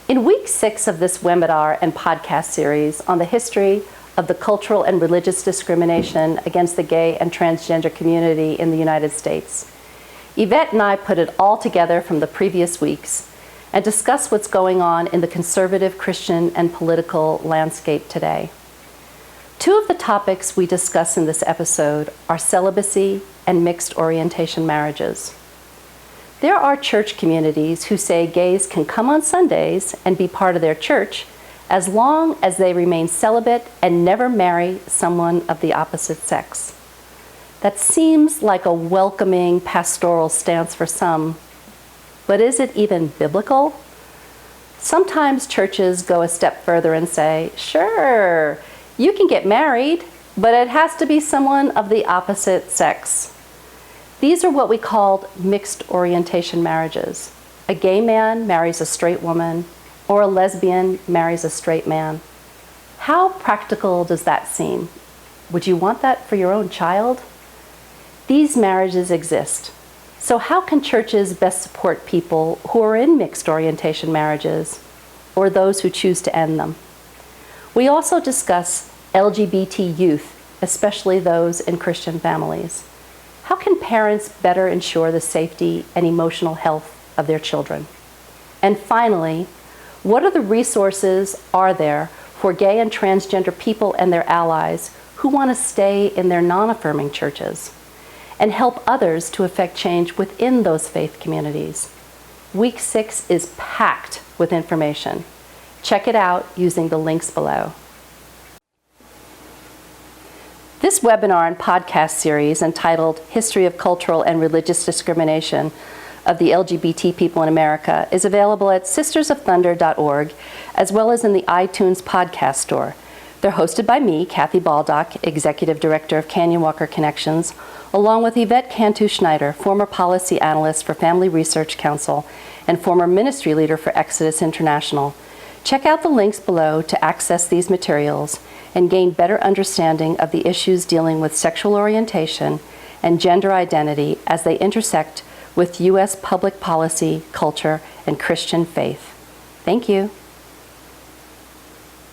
In week 6 of this webinar and podcast series on the history of the cultural and religious discrimination against the gay and transgender community in the United States, Yvette and I put it all together from the previous weeks and discuss what's going on in the conservative Christian and political landscape today. Two of the topics we discuss in this episode are celibacy and mixed orientation marriages. There are church communities who say gays can come on Sundays and be part of their church as long as they remain celibate and never marry someone of the opposite sex. That seems like a welcoming pastoral stance for some, but is it even biblical? Sometimes churches go a step further and say, sure, you can get married, but it has to be someone of the opposite sex. These are what we call mixed orientation marriages. A gay man marries a straight woman, or a lesbian marries a straight man. How practical does that seem? Would you want that for your own child? These marriages exist. So how can churches best support people who are in mixed orientation marriages, or those who choose to end them? We also discuss LGBT youth, especially those in Christian families. How can parents better ensure the safety and emotional health of their children? And finally, what are the resources are there for gay and transgender people and their allies who want to stay in their non-affirming churches and help others to effect change within those faith communities? Week 6 is packed with information. Check it out using the links below. This webinar and podcast series, entitled History of Cultural and Religious Discrimination of the LGBT People in America, is available at sistersofthunder.org, as well as in the iTunes podcast store. They're hosted by me, Kathy Baldock, Executive Director of Canyonwalker Connections, along with Yvette Cantu Schneider, former policy analyst for Family Research Council and former ministry leader for Exodus International. Check out the links below to access these materials and gain better understanding of the issues dealing with sexual orientation and gender identity as they intersect with U.S. public policy, culture, and Christian faith. Thank you.